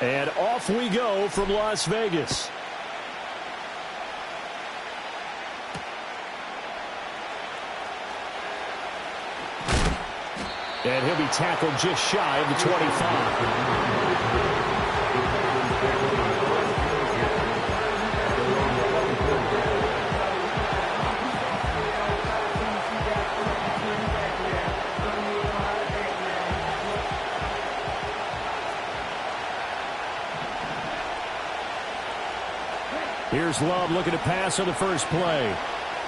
And off we go from Las Vegas. And he'll be tackled just shy of the 25. Here's Love looking to pass on the first play.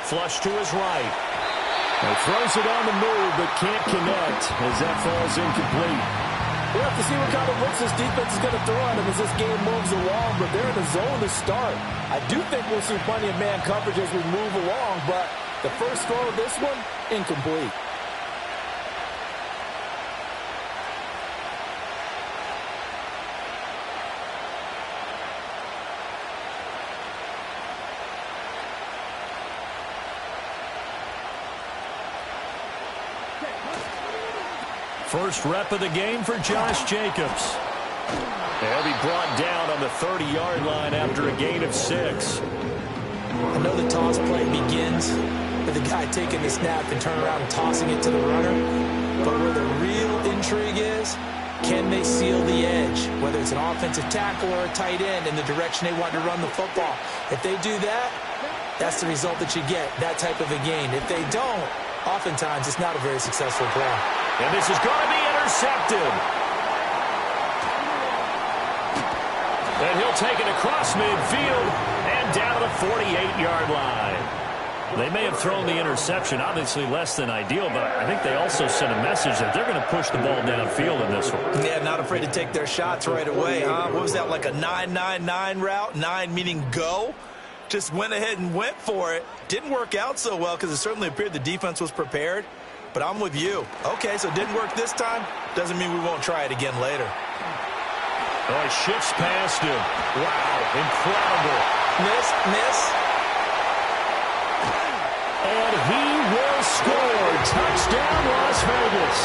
Flush to his right. He throws it on the move, but can't connect as that falls incomplete. We'll have to see what kind of looks this defense is going to throw at him as this game moves along, but they're in the zone to start. I do think we'll see plenty of man coverage as we move along, but the first throw of this one, incomplete. First rep of the game for Josh Jacobs. He'll be brought down on the 30-yard line after a gain of 6. I know the toss play begins with the guy taking the snap and turn around and tossing it to the runner. But where the real intrigue is, can they seal the edge? Whether it's an offensive tackle or a tight end in the direction they want to run the football. If they do that, that's the result that you get, that type of a gain. If they don't, oftentimes it's not a very successful play. And this is going to be intercepted. And he'll take it across midfield and down to the 48-yard line. They may have thrown the interception, obviously less than ideal, but I think they also sent a message that they're going to push the ball downfield in this one. Yeah, not afraid to take their shots right away, huh? What was that, like a 9-9-9 route? 9 meaning go? Just went ahead and went for it. Didn't work out so well because it certainly appeared the defense was prepared. But I'm with you. Okay, so it didn't work this time. Doesn't mean we won't try it again later. Oh, he shifts past him. Wow, incredible. Miss. And he will score. Touchdown, Las Vegas.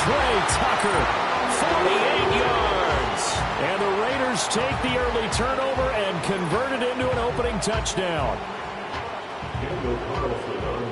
Trey Tucker, 48 yards. And the Raiders take the early turnover and convert it into an opening touchdown.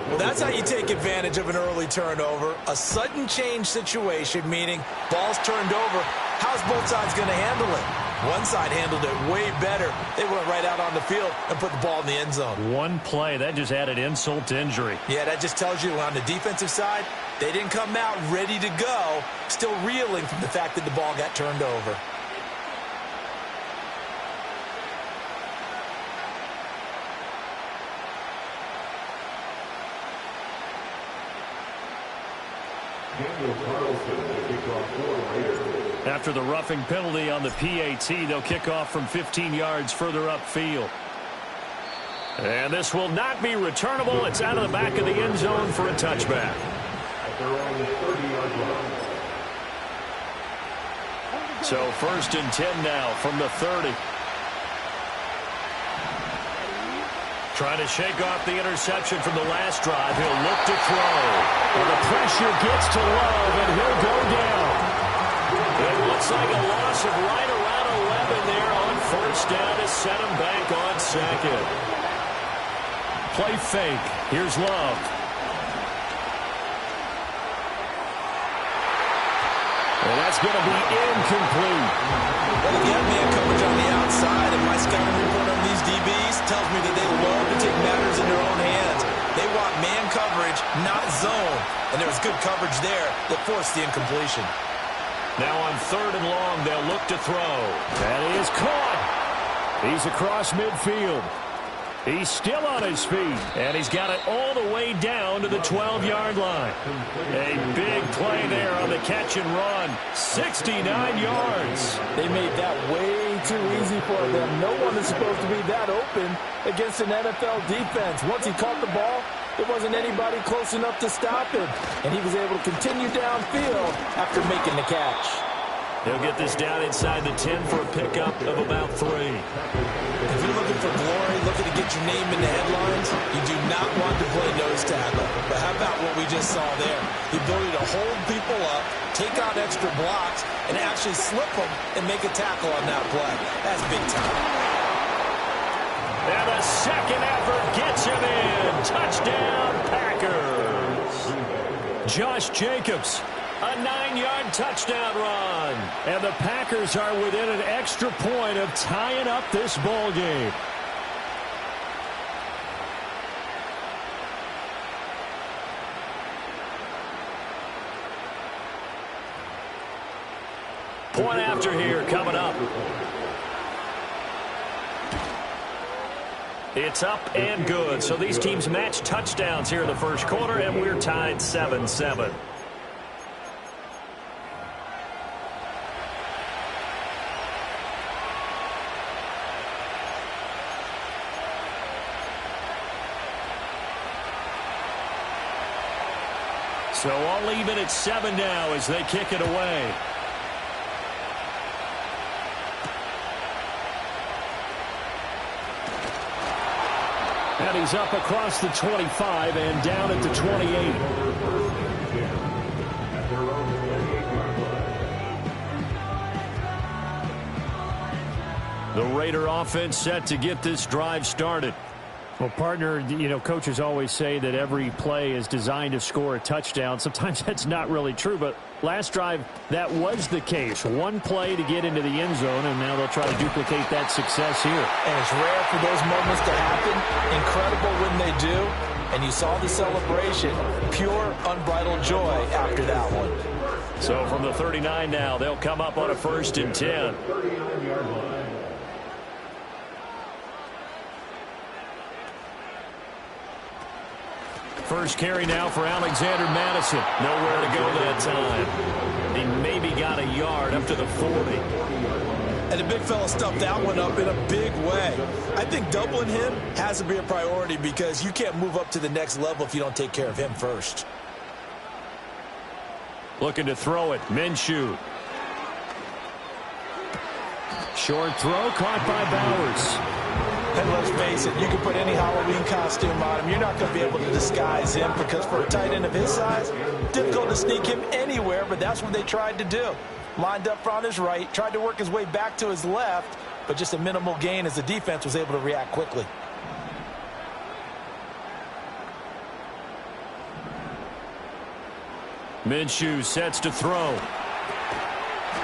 Well, that's how you take advantage of an early turnover. A sudden change situation, meaning ball's turned over. How's both sides going to handle it? One side handled it way better. They went right out on the field and put the ball in the end zone. One play, that just added insult to injury. Yeah, that just tells you on the defensive side, they didn't come out ready to go, still reeling from the fact that the ball got turned over. After the roughing penalty on the PAT, they'll kick off from 15 yards further upfield. And this will not be returnable. It's out of the back of the end zone for a touchback. So 1st and 10 now from the 30. Trying to shake off the interception from the last drive. He'll look to throw. Well, the pressure gets to Love, and he'll go down. It looks like a loss of right around 11 there on 1st down to set him back on 2nd. Play fake. Here's Love. And that's going to be incomplete. Well, if you have man coverage on the outside, and my scouting report on these DBs tells me that they love to take matters in their own hands. They want man coverage, not zone. And there was good coverage there that forced the incompletion. Now on 3rd and long, they'll look to throw. That is caught. He's across midfield. He's still on his feet, and he's got it all the way down to the 12-yard line. A big play there on the catch and run. 69 yards. They made that way too easy for them. No one is supposed to be that open against an NFL defense. Once he caught the ball, there wasn't anybody close enough to stop him, and he was able to continue downfield after making the catch. He'll get this down inside the 10 for a pickup of about 3. If you're looking for glory, looking to get your name in the headlines, you do not want to play nose tackle. But how about what we just saw there? The ability to hold people up, take out extra blocks, and actually slip them and make a tackle on that play. That's big time. And the second effort gets him in. Touchdown, Packers. Josh Jacobs, a 9-yard touchdown run. And the Packers are within an extra point of tying up this ball game. Point after here coming up. It's up and good. So these teams match touchdowns here in the first quarter, and we're tied 7-7. So all even at 7 now as they kick it away. And he's up across the 25 and down at the 28. The Raider offense set to get this drive started. Well, partner, you know, coaches always say that every play is designed to score a touchdown. Sometimes that's not really true, but last drive, that was the case. One play to get into the end zone, and now they'll try to duplicate that success here. And it's rare for those moments to happen. Incredible when they do. And you saw the celebration. Pure, unbridled joy after that one. So from the 39 now, they'll come up on a 1st and 10. First carry now for Alexander Madison. Nowhere to go that time. He maybe got a yard up to the 40. And the big fella stuffed that one up in a big way. I think doubling him has to be a priority because you can't move up to the next level if you don't take care of him first. Looking to throw it. Minshew. Short throw caught by Bowers. And let's face it, you can put any Halloween costume on him. You're not going to be able to disguise him because for a tight end of his size, difficult to sneak him anywhere, but that's what they tried to do. Lined up on his right, tried to work his way back to his left, but just a minimal gain as the defense was able to react quickly. Minshew sets to throw.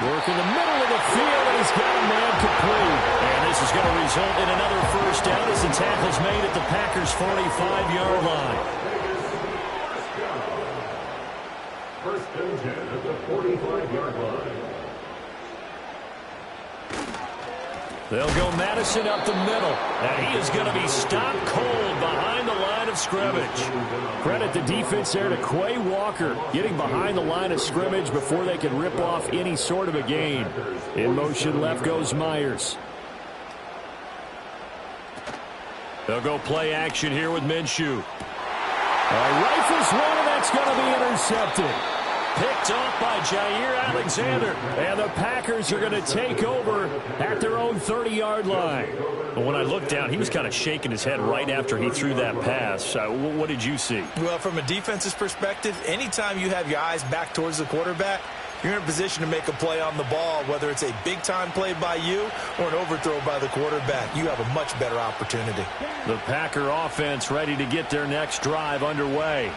Work in the middle of the field, and he's got a man complete. And this is going to result in another first down as the tackle's made at the Packers' 45-yard line. First and 10 at the 45-yard line. They'll go Madison up the middle. And he is going to be stopped cold behind the line of scrimmage. Credit the defense there to Quay Walker, getting behind the line of scrimmage before they can rip off any sort of a gain. In motion left goes Myers. They'll go play action here with Minshew. Rifles one, and that's going to be intercepted. Picked off by Jair Alexander. And the Packers are going to take over at their own 30-yard line. But when I looked down, he was kind of shaking his head right after he threw that pass. What did you see? Well, from a defense's perspective, anytime you have your eyes back towards the quarterback, you're in a position to make a play on the ball, whether it's a big-time play by you or an overthrow by the quarterback. You have a much better opportunity. The Packer offense ready to get their next drive underway.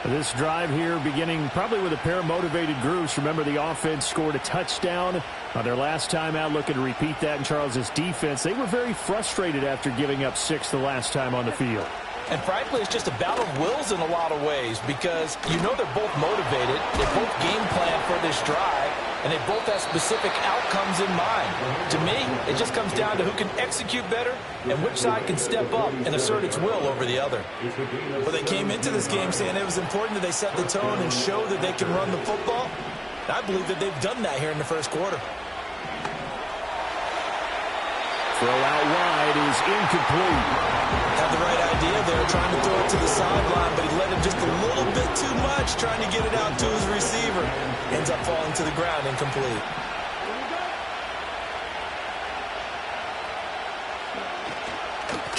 This drive here beginning probably with a pair of motivated groups. Remember, the offense scored a touchdown on their last time out, looking to repeat that in Charles' defense. They were very frustrated after giving up 6 the last time on the field. And frankly, it's just a battle of wills in a lot of ways because you know they're both motivated. They both game plan for this drive, and they both have specific outcomes in mind. To me, it just comes down to who can execute better and which side can step up and assert its will over the other. But they came into this game saying it was important that they set the tone and show that they can run the football. I believe that they've done that here in the first quarter. Throw out wide is incomplete. Had the right idea there, trying to throw it to the sideline, but he let him just a little bit too much, trying to get it out to his receiver. Ends up falling to the ground, incomplete.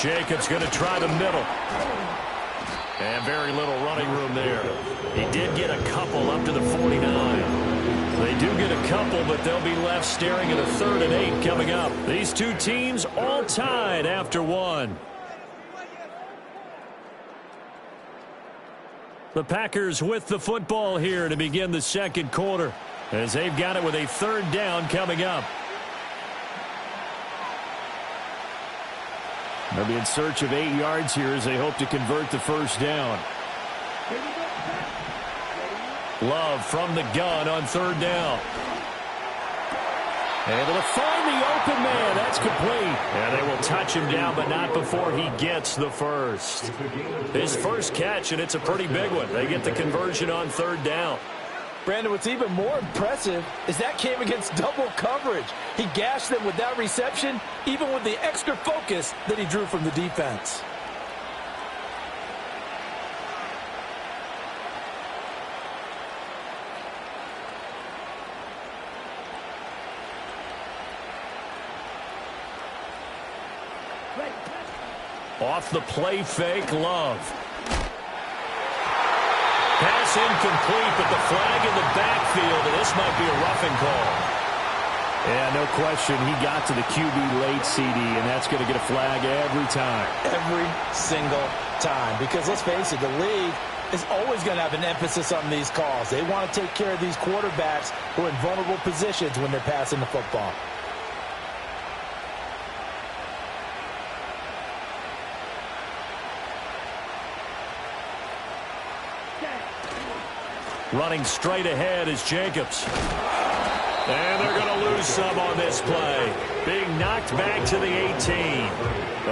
Jacobs going to try the middle. And very little running room there. He did get a couple up to the 49. They do get a couple, but they'll be left staring at a 3rd and 8 coming up. These two teams all tied after one. The Packers with the football here to begin the second quarter, as they've got it with a 3rd down coming up. They'll be in search of 8 yards here as they hope to convert the 1st down. Love from the gun on 3rd down. Able to find the open man. That's complete. And they will touch him down, but not before he gets the first. His first catch, and it's a pretty big one. They get the conversion on 3rd down. Brandon, what's even more impressive is that came against double coverage. He gashed them with that reception, even with the extra focus that he drew from the defense. Off the play fake, Love. Pass incomplete, but the flag in the backfield, and this might be a roughing call. Yeah, no question. He got to the QB late, CD, and that's going to get a flag every time. Every single time. Because let's face it, the league is always going to have an emphasis on these calls. They want to take care of these quarterbacks who are in vulnerable positions when they're passing the football. Running straight ahead is Jacobs. And they're going to lose some on this play. Being knocked back to the 18.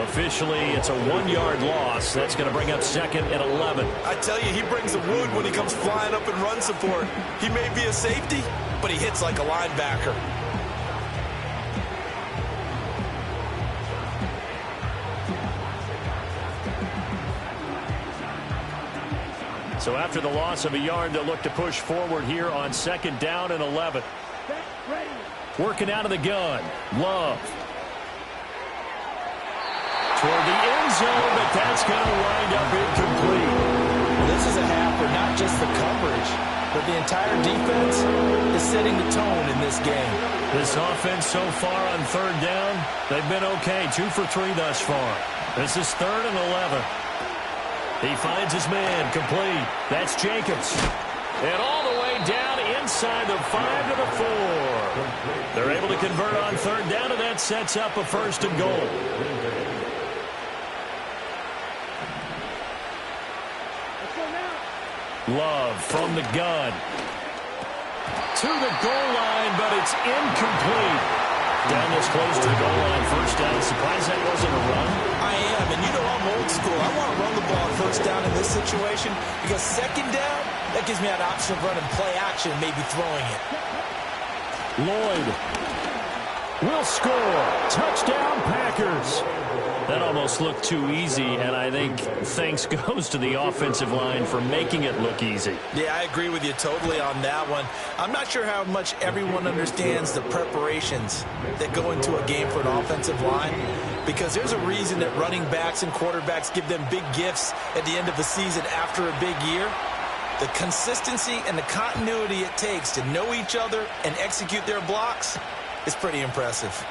Officially, it's a 1-yard loss. That's going to bring up 2nd and 11. I tell you, he brings the wood when he comes flying up in run support. He may be a safety, but he hits like a linebacker. So after the loss of a yard, they'll look to push forward here on 2nd down and 11. Working out of the gun. Love. Toward the end zone, but that's going to wind up incomplete. Well, this is a half where not just the coverage, but the entire defense is setting the tone in this game. This offense so far on 3rd down, they've been okay. 2 for 3 thus far. This is 3rd and 11. He finds his man, complete. That's Jacobs. And all the way down inside the 5 to the 4. They're able to convert on 3rd down, and that sets up a 1st and goal. Love from the gun. To the goal line, but it's incomplete. Down this close to the goal line, 1st down. Surprised that wasn't a run. I am, and you know I'm old school. I want to run the ball on 1st down in this situation because 2nd down, that gives me an option of running play action, maybe throwing it. Lloyd will score. Touchdown, Packers. That almost looked too easy, and I think thanks goes to the offensive line for making it look easy. Yeah, I agree with you totally on that one. I'm not sure how much everyone understands the preparations that go into a game for an offensive line, because there's a reason that running backs and quarterbacks give them big gifts at the end of the season after a big year. The consistency and the continuity it takes to know each other and execute their blocks is pretty impressive.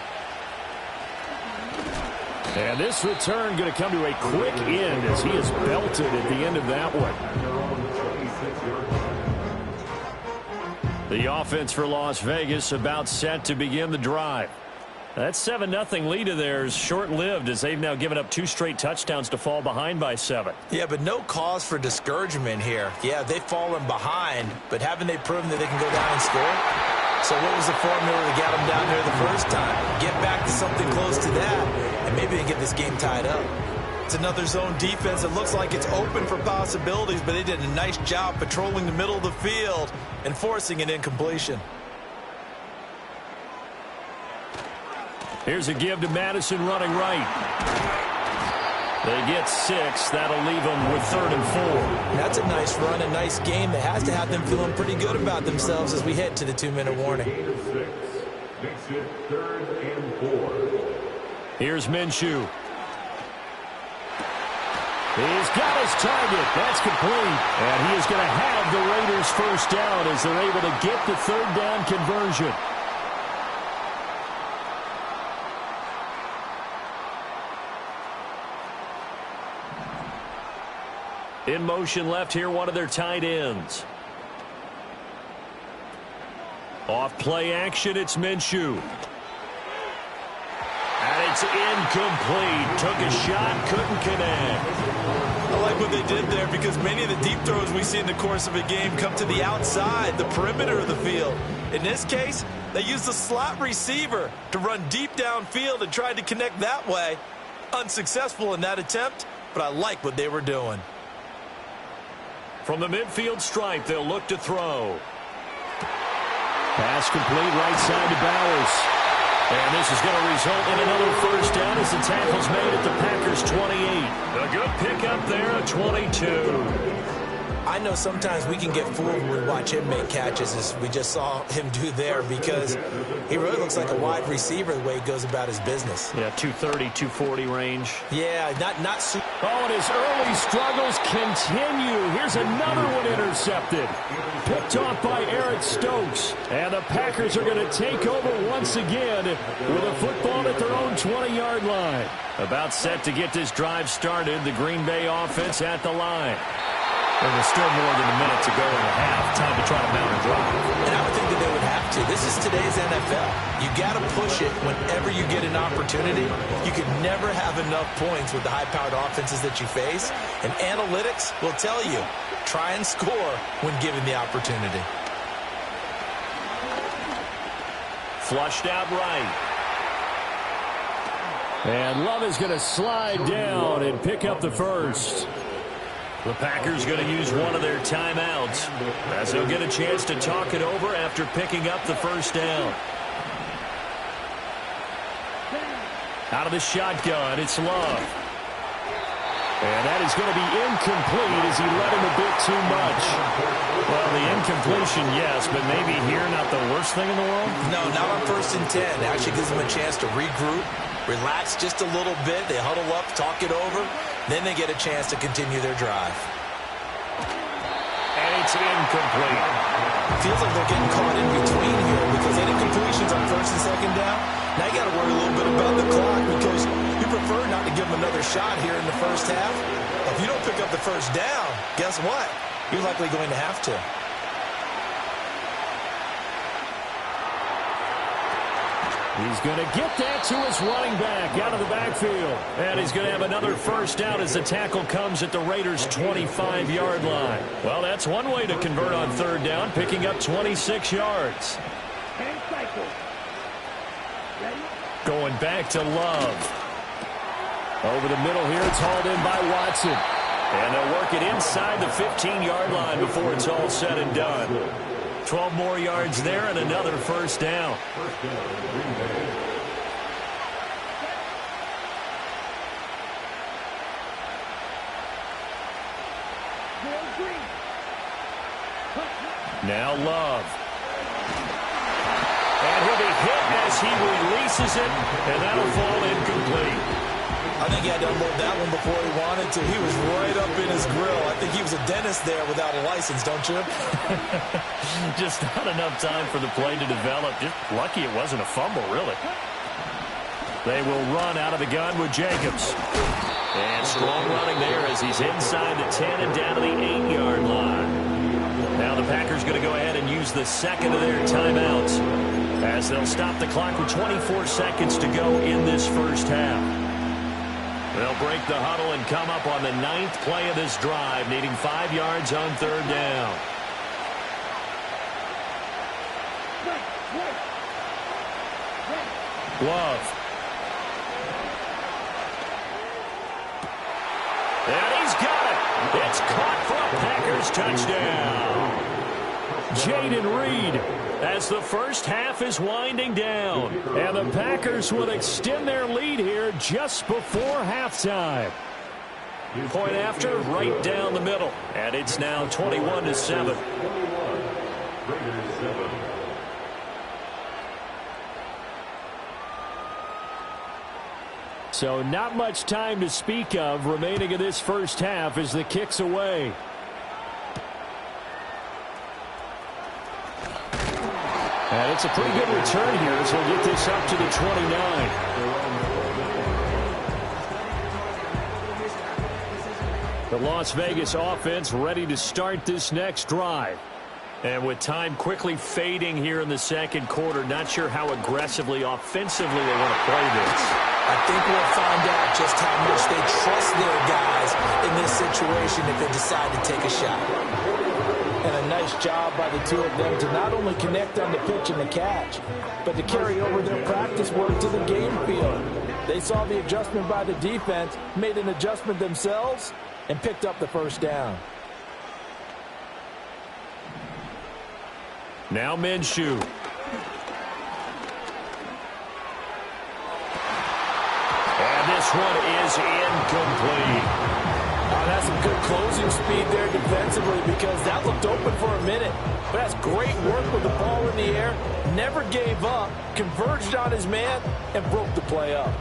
And this return going to come to a quick end as he is belted at the end of that one. The offense for Las Vegas about set to begin the drive. That 7-0 lead of theirs short-lived as they've now given up 2 straight touchdowns to fall behind by 7. Yeah, but no cause for discouragement here. Yeah, they've fallen behind, but haven't they proven that they can go down and score? So what was the formula to get them down there the first time? Get back to something close to that, and maybe they get this game tied up. It's another zone defense. It looks like it's open for possibilities, but they did a nice job patrolling the middle of the field and forcing an incompletion. Here's a give to Madison running right. They get 6. That'll leave them with 3rd and 4. That's a nice run, a nice game that has to have them feeling pretty good about themselves as we head to the 2-minute warning. Makes it 3rd and 4. Here's Minshew. He's got his target. That's complete. And he is going to have the Raiders first down as they're able to get the third down conversion. In motion left here, one of their tight ends. Off play action, it's Minshew. And it's incomplete. Took a shot, couldn't connect. I like what they did there because many of the deep throws we see in the course of a game come to the outside, the perimeter of the field. In this case, they used the slot receiver to run deep downfield and tried to connect that way. Unsuccessful in that attempt, but I like what they were doing. From the midfield stripe, they'll look to throw. Pass complete right side to Bowers. And this is going to result in another first down as the tackle's made at the Packers' 28. A good pickup there at 22. I know sometimes we can get fooled when we watch him make catches, as we just saw him do there, because he really looks like a wide receiver the way he goes about his business. Yeah, 230, 240 range. Yeah, not super. Oh, and his early struggles continue. Here's another one intercepted. Picked off by Eric Stokes. And the Packers are going to take over once again with a football at their own 20-yard line. About set to get this drive started, the Green Bay offense at the line. And there's still more than a minute to go in the half. Time to try to mount a drive. And I would think that they would have to. This is today's NFL. You got to push it whenever you get an opportunity. You could never have enough points with the high-powered offenses that you face. And analytics will tell you, try and score when given the opportunity. Flushed out right. And Love is going to slide down and pick up the first. The Packers going to use one of their timeouts as they'll get a chance to talk it over after picking up the first down. Out of the shotgun, it's Love. And that is going to be incomplete as he let him a bit too much. Well, the incompletion, yes, but maybe here not the worst thing in the world? No, not on 1st and 10. It actually gives them a chance to regroup, relax just a little bit. They huddle up, talk it over. Then they get a chance to continue their drive. And it's incomplete. Feels like they're getting caught in between here because they had incompletions on 1st and 2nd down. Now you got to worry a little bit about the clock because you prefer not to give them another shot here in the first half. If you don't pick up the first down, guess what? You're likely going to have to. He's going to get that to his running back out of the backfield. And he's going to have another first down as the tackle comes at the Raiders' 25-yard line. Well, that's one way to convert on 3rd down, picking up 26 yards. Going back to Love. Over the middle here, it's hauled in by Watson. And they'll work it inside the 15-yard line before it's all said and done. 12 more yards there and another first down. Now Love. And he'll be hit as he releases it, and that'll fall incomplete. I think he had to unload that one before he wanted to. He was right up in his grill. I think he was a dentist there without a license, don't you? Just not enough time for the play to develop. Just lucky it wasn't a fumble, really. They will run out of the gun with Jacobs. And strong running there as he's inside the 10 and down to the 8-yard line. Now the Packers going to go ahead and use the second of their timeouts as they'll stop the clock with 24 seconds to go in this first half. They'll break the huddle and come up on the 9th play of this drive, needing 5 yards on 3rd down. Love. And he's got it. It's caught for a Packers touchdown. Jaden Reed as the first half is winding down. And the Packers will extend their lead here just before halftime. Point after, right down the middle. And it's now 21-7. Raiders 7. 7. 2 So not much time to speak of remaining in this first half as the kick's away. And it's a pretty good return here as we'll get this up to the 29. The Las Vegas offense ready to start this next drive. And with time quickly fading here in the second quarter, not sure how aggressively, offensively they want to play this. I think we'll find out just how much they trust their guys in this situation if they decide to take a shot. And a nice job by the two of them to not only connect on the pitch and the catch, but to carry over their practice work to the game field. They saw the adjustment by the defense, made an adjustment themselves, and picked up the first down. Now Minshew. And this one is incomplete. That's some good closing speed there defensively because that looked open for a minute. But that's great work with the ball in the air. Never gave up, converged on his man, and broke the play up.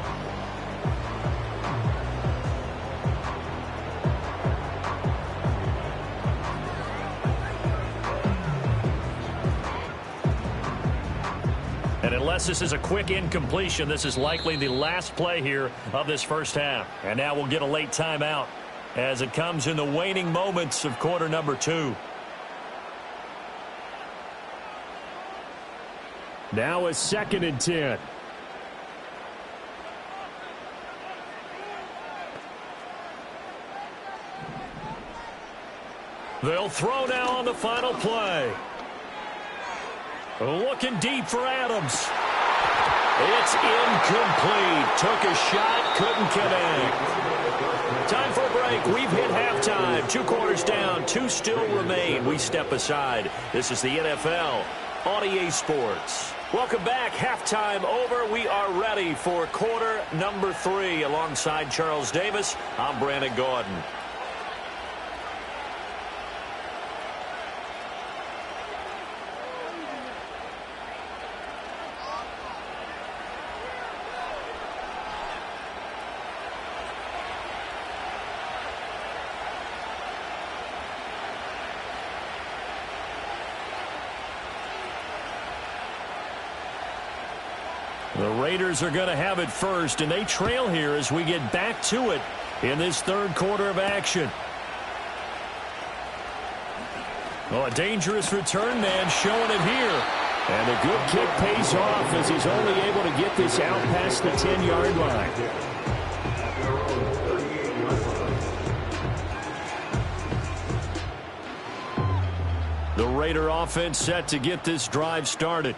And unless this is a quick incompletion, this is likely the last play here of this first half. And now we'll get a late timeout as it comes in the waning moments of quarter number 2. Now a 2nd and 10. They'll throw now on the final play. Looking deep for Adams. It's incomplete. Took a shot, couldn't connect. Time for a break. We've hit halftime. 2 quarters down, 2 still remain. We step aside. This is the NFL on EA Sports. Welcome back. Halftime over. We are ready for quarter number 3. Alongside Charles Davis, I'm Brandon Gordon. The Raiders are going to have it first, and they trail here as we get back to it in this third quarter of action. Oh, a dangerous return man showing it here. And a good kick pays off as he's only able to get this out past the 10-yard line. The Raider offense set to get this drive started.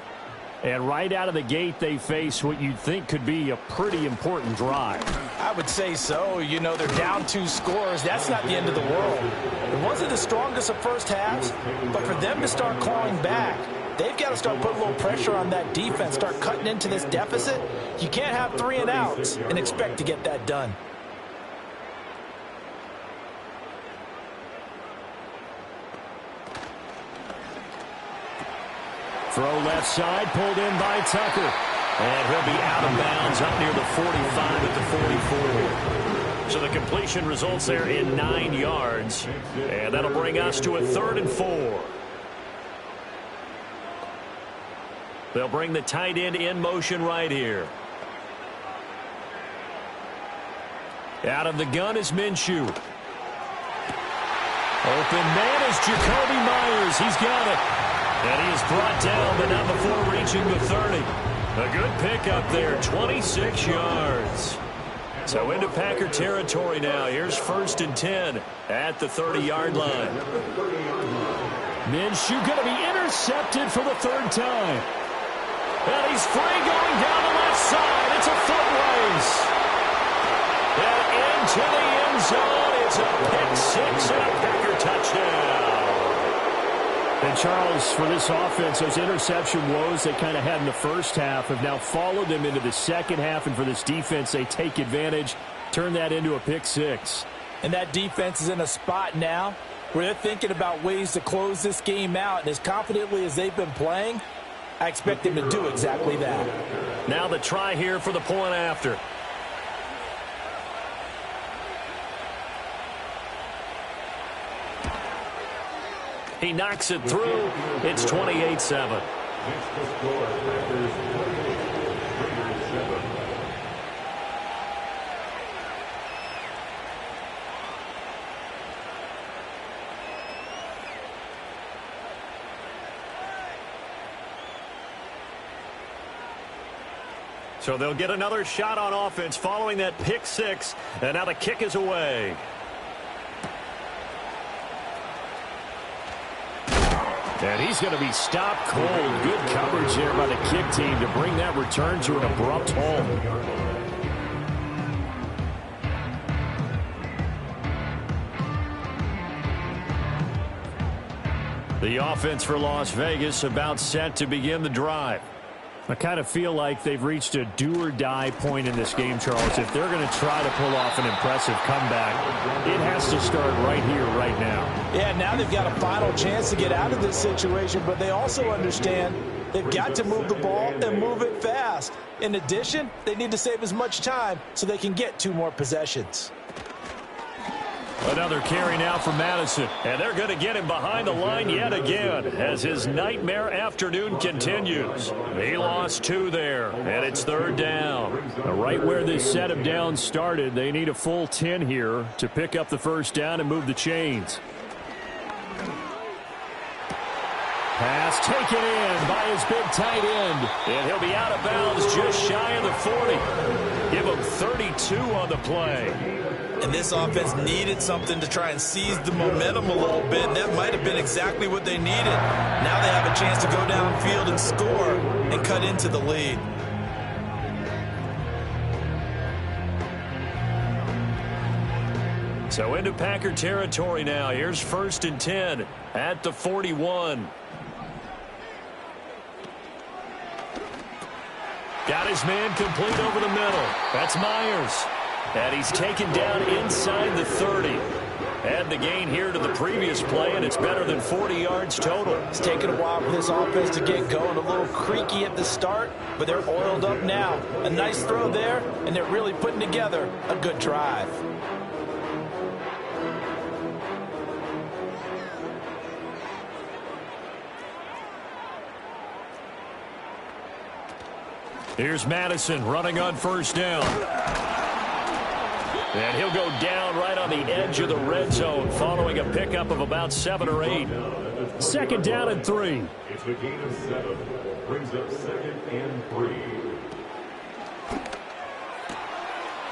And right out of the gate, they face what you'd think could be a pretty important drive. I would say so. You know, they're down 2 scores. That's not the end of the world. It wasn't the strongest of first halves, but for them to start clawing back, they've got to start putting a little pressure on that defense, start cutting into this deficit. You can't have 3 and outs and expect to get that done. Throw left side, pulled in by Tucker. And he'll be out of bounds up near the 45 at the 44. So the completion results there in 9 yards. And that'll bring us to a 3rd and 4. They'll bring the tight end in motion right here. Out of the gun is Minshew. Open man is Jacoby Myers. He's got it. And he is brought down, but not before reaching the 30. A good pickup there, 26 yards. So into Packer territory now. Here's 1st and 10 at the 30-yard line. Minshew going to be intercepted for the 3rd time. And he's free going down the left side. It's a foot race. And into the end zone. It's a pick 6 and a Packer touchdown. And Charles, for this offense, those interception woes they kind of had in the first half have now followed them into the second half. And for this defense, they take advantage, turn that into a pick 6. And that defense is in a spot now where they're thinking about ways to close this game out. And as confidently as they've been playing, I expect them to do exactly that. Now the try here for the point after. He knocks it through. It's 28-7. Next to score, Packers 28, Raiders 7. So they'll get another shot on offense following that pick six. And now the kick is away. And he's going to be stopped cold. Good coverage there by the kick team to bring that return to an abrupt halt. The offense for Las Vegas about set to begin the drive. I kind of feel like they've reached a do-or-die point in this game, Charles. If they're going to try to pull off an impressive comeback, it has to start right here, right now. Yeah, now they've got a final chance to get out of this situation, but they also understand they've got to move the ball and move it fast. In addition, they need to save as much time so they can get 2 more possessions. Another carry now for Madison. And they're going to get him behind the line yet again as his nightmare afternoon continues. He lost 2 there, and it's 3rd down. Right where this set of downs started, they need a full 10 here to pick up the first down and move the chains. Pass taken in by his big tight end. And he'll be out of bounds just shy of the 40. Give him 32 on the play. And this offense needed something to try and seize the momentum a little bit. And that might have been exactly what they needed. Now they have a chance to go downfield and score and cut into the lead. So into Packer territory now. Here's 1st and 10 at the 41. Got his man complete over the middle. That's Myers. And he's taken down inside the 30. Add the gain here to the previous play, and it's better than 40 yards total. It's taken a while for this offense to get going. A little creaky at the start, but they're oiled up now. A nice throw there, and they're really putting together a good drive. Here's Madison running on 1st down. And he'll go down right on the edge of the red zone following a pickup of about 7 or 8. 2nd down and 3. It's a gain of 7. Brings up 2nd and 3.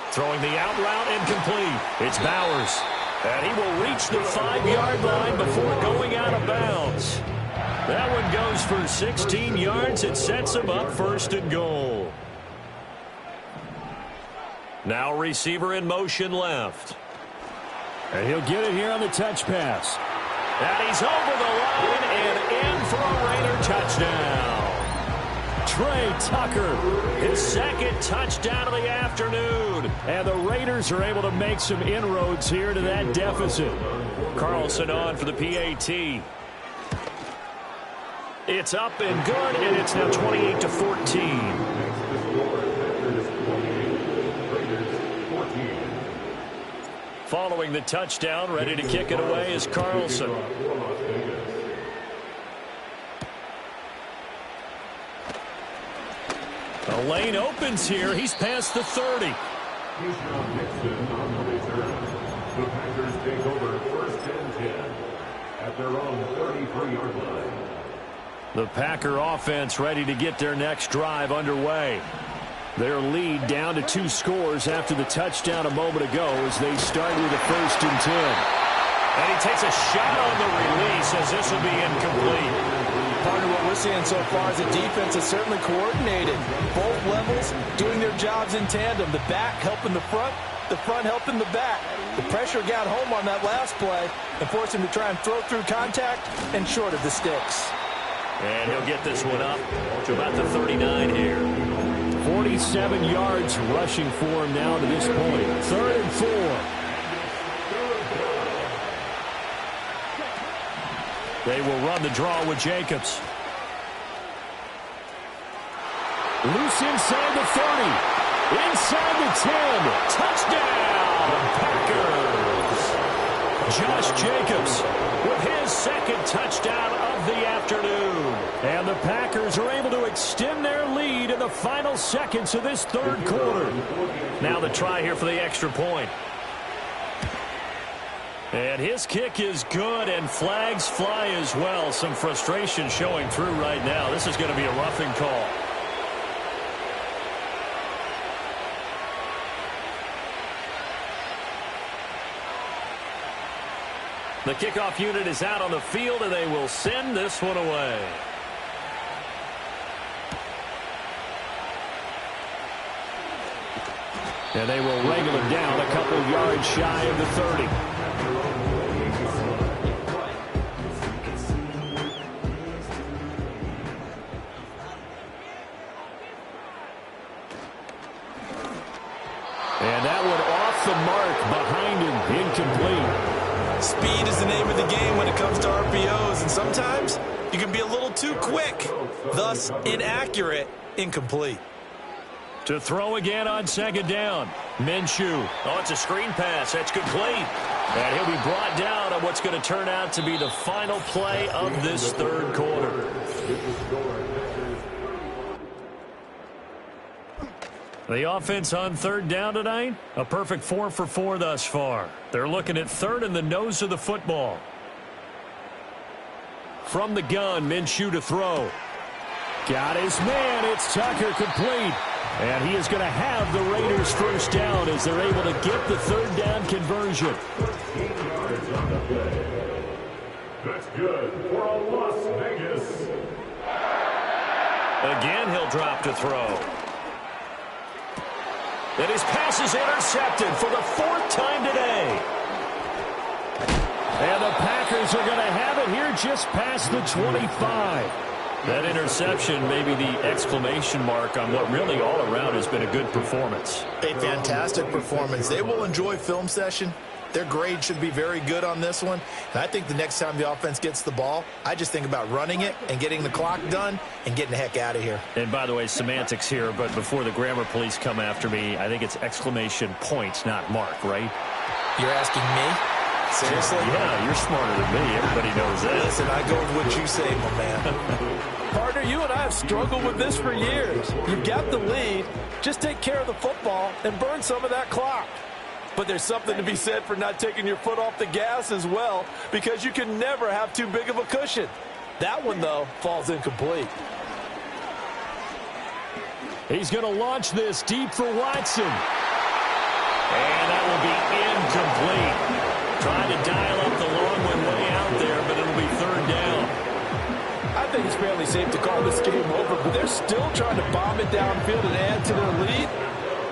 Throwing the out route incomplete. It's Bowers. And he will reach the 5-yard line before going out of bounds. That one goes for 16 yards. It sets him up 1st and goal. Now receiver in motion left. And he'll get it here on the touch pass. And he's over the line and in for a Raider touchdown. Trey Tucker, His 2nd touchdown of the afternoon. and the Raiders are able to make some inroads here to that deficit. Carlson on for the PAT. It's up and good, and it's now 28-14. Following the touchdown, ready to kick it away is Carlson. The lane opens here. He's past the 30. He's now Nixon on the return. The Packers take over 1st and 10 at their own 33-yard line. The Packer offense ready to get their next drive underway. Their lead down to 2 scores after the touchdown a moment ago as they start with a 1st and 10. And he takes a shot on the release as this will be incomplete. Part of what we're seeing so far is the defense is certainly coordinated. Both levels doing their jobs in tandem. The back helping the front helping the back. The pressure got home on that last play and forced him to try and throw through contact and short of the sticks. And he'll get this one up to about the 39 here. 47 yards rushing for him now to this point. 3rd and 4. They will run the draw with Jacobs. Loose inside the 30. Inside the 10. Touchdown, Packers. Josh Jacobs with his second touchdown of the afternoon. And the Packers are able to extend their lead in the final seconds of this third quarter. Now the try here for the extra point. And his kick is good, and flags fly as well. Some frustration showing through right now. This is going to be a roughing call. The kickoff unit is out on the field, and they will send this one away. And they will wrangle him down a couple yards shy of the 30. And that one off the mark behind him, incomplete. Speed is the name of the game when it comes to RPOs, and sometimes you can be a little too quick, thus inaccurate, incomplete. To throw again on second down. Minshew. Oh, it's a screen pass. That's complete. And he'll be brought down on what's going to turn out to be the final play of this third quarter. The offense on third down tonight, a perfect 4 for 4 thus far. They're looking at third in the nose of the football. From the gun, Minshew to throw. Got his man. It's Tucker, complete. And he is going to have the Raiders first down as they're able to get the third down conversion. That's good for a Las Vegas. Again, he'll drop to throw. And his pass is intercepted for the 4th time today. And the Packers are going to have it here just past the 25. That interception may be the exclamation mark on what really all around has been a good performance. A fantastic performance. They will enjoy film session. Their grade should be very good on this one. And I think the next time the offense gets the ball, I just think about running it and getting the clock done and getting the heck out of here. And by the way, semantics here, but before the grammar police come after me, I think it's exclamation points, not mark, right? You're asking me? Seriously? Yeah, you're smarter than me. Everybody knows that. Listen, I go with what you say, my man. Partner, you and I have struggled with this for years. You've got the lead. Just take care of the football and burn some of that clock. But there's something to be said for not taking your foot off the gas as well, because you can never have too big of a cushion. That one, though, falls incomplete. He's going to launch this deep for Watson. And that will be incomplete. Trying to dial up the long one way out there, but it'll be third down. I think it's fairly safe to call this game over, but they're still trying to bomb it downfield and add to their lead.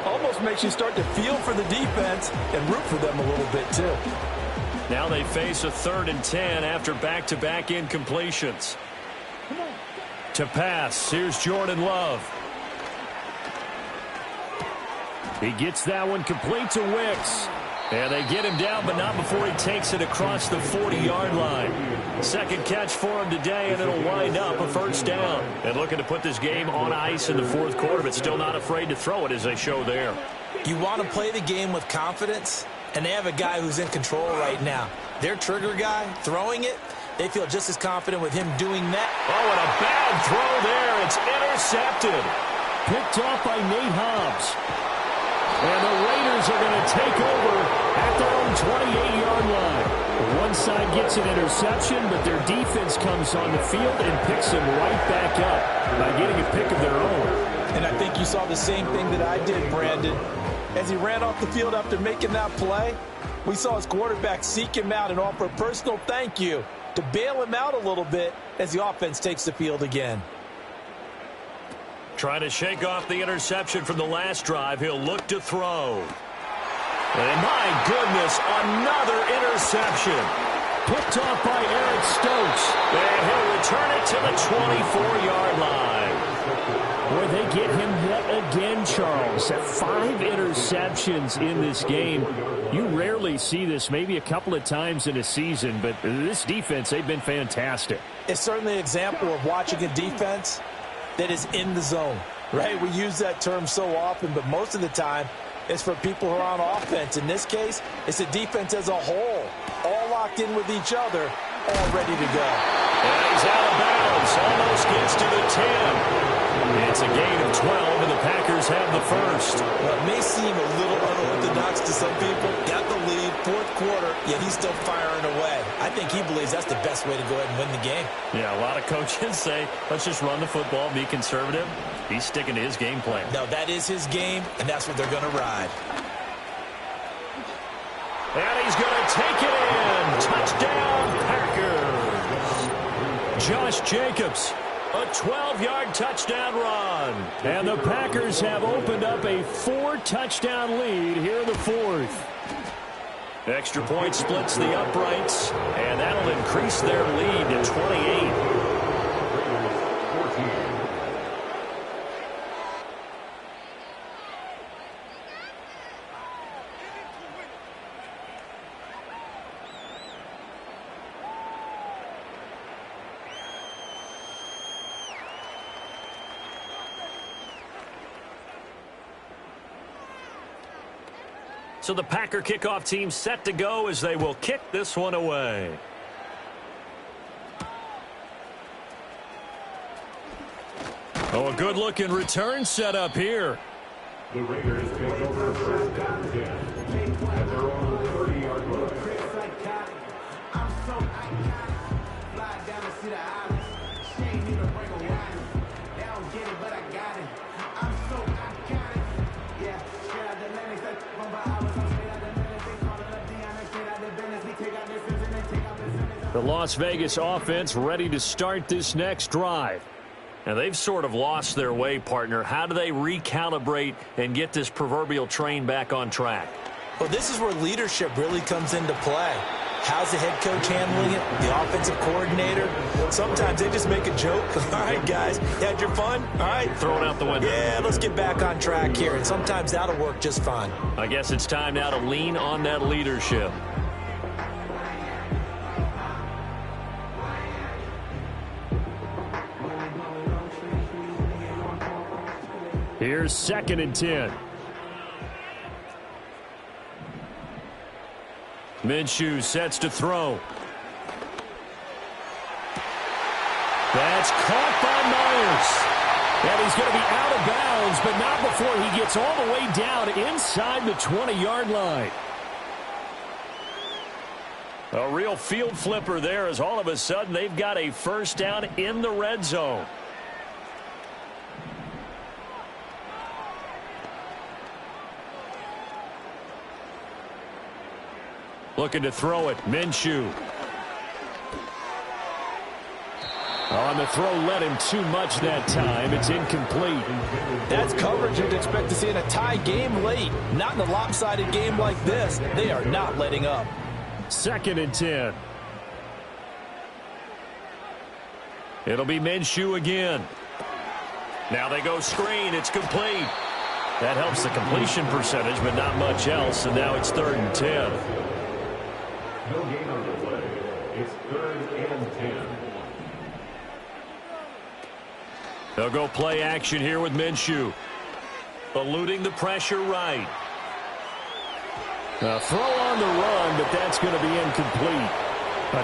Almost makes you start to feel for the defense and root for them a little bit, too. Now they face a 3rd and 10 after back-to-back incompletions. To pass, here's Jordan Love. He gets that one complete to Wicks. And they get him down, but not before he takes it across the 40-yard line. Second catch for him today, and it'll wind up a first down. And looking to put this game on ice in the 4th quarter, but still not afraid to throw it as they show there. You want to play the game with confidence, and they have a guy who's in control right now. Their trigger guy, throwing it, they feel just as confident with him doing that. Oh, and a bad throw there. It's intercepted. Picked off by Nate Hobbs. And the Raiders are going to take over at their own 28-yard line. One side gets an interception, but their defense comes on the field and picks them right back up by getting a pick of their own. And I think you saw the same thing that I did, Brandon. As he ran off the field after making that play, we saw his quarterback seek him out and offer a personal thank you to bail him out a little bit as the offense takes the field again. Trying to shake off the interception from the last drive. He'll look to throw. And my goodness, another interception. Picked off by Eric Stokes. And he'll return it to the 24-yard line. Boy, they get him yet again, Charles. 5 interceptions in this game. You rarely see this, maybe a couple of times in a season, but this defense, they've been fantastic. It's certainly an example of watching a defense that is in the zone, right? We use that term so often, but most of the time, it's for people who are on offense. In this case, it's the defense as a whole, all locked in with each other, all ready to go. And he's out of bounds. Almost gets to the 10. It's a gain of 12, and the Packers have the first. Well, it may seem a little unorthodox to some people. Got the lead, fourth quarter, yet he's still firing away. I think he believes that's the best way to go ahead and win the game. Yeah, a lot of coaches say, let's just run the football, be conservative. He's sticking to his game plan. No, that is his game, and that's what they're going to ride. And he's going to take it in. Touchdown, Packers. Josh Jacobs. A 12-yard touchdown run. And the Packers have opened up a 4-touchdown lead here in the fourth. Extra point splits the uprights, and that'll increase their lead to 28. So the Packer kickoff team set to go as they will kick this one away. Oh, a good-looking return set up here. The Raiders take over first down 10 at their own 30-yard line. The Las Vegas offense ready to start this next drive. And they've sort of lost their way, partner. How do they recalibrate and get this proverbial train back on track? Well, this is where leadership really comes into play. How's the head coach handling it? The offensive coordinator? Sometimes they just make a joke. All right, guys, you had your fun? All right. Throw it out the window. Yeah, let's get back on track here. And sometimes that'll work just fine. I guess it's time now to lean on that leadership. Here's 2nd and 10. Minshew sets to throw. That's caught by Myers. And he's going to be out of bounds, but not before he gets all the way down inside the 20-yard line. A real field flipper there as all of a sudden they've got a first down in the red zone. Looking to throw it, Minshew. On the throw, led him too much that time. It's incomplete. That's coverage you'd expect to see in a tie game late. Not in a lopsided game like this. They are not letting up. 2nd and 10. It'll be Minshew again. Now they go screen. It's complete. That helps the completion percentage, but not much else. And now it's 3rd and 10. No gain on the play. It's 3rd and 10. They'll go play action here with Minshew. Eluding the pressure right. A throw on the run, but that's going to be incomplete.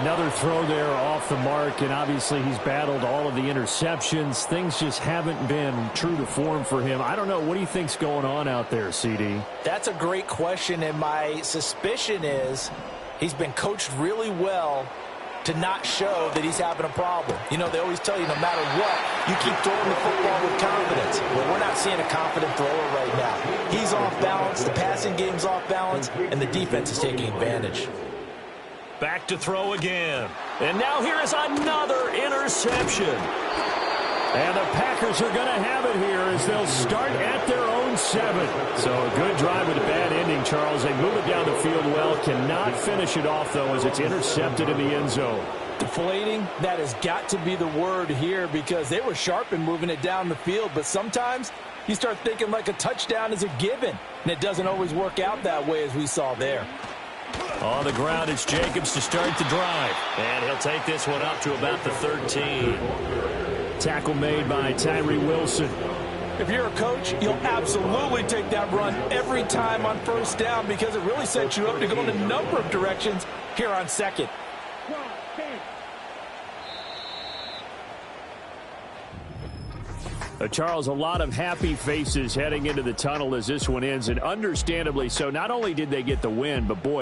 Another throw there off the mark, and obviously he's battled all of the interceptions. Things just haven't been true to form for him. I don't know. What do you think's going on out there, CD? That's a great question, and my suspicion is he's been coached really well to not show that he's having a problem. You know, they always tell you no matter what, you keep throwing the football with confidence. Well, we're not seeing a confident thrower right now. He's off balance, the passing game's off balance, and the defense is taking advantage. Back to throw again. And now here is another interception. And the Packers are going to have it here as they'll start at their own 7. So a good drive with a bad ending, Charles. They move it down the field well. Cannot finish it off, though, as it's intercepted in the end zone. Deflating, that has got to be the word here because they were sharp in moving it down the field. But sometimes you start thinking like a touchdown is a given. And it doesn't always work out that way as we saw there. On the ground, it's Jacobs to start the drive. And he'll take this one up to about the 13. Tackle made by Tyree Wilson. If you're a coach, you'll absolutely take that run every time on first down because it really sets you up to go in a number of directions here on 2nd. Charles, a lot of happy faces heading into the tunnel as this one ends, and understandably so. Not only did they get the win, but boy,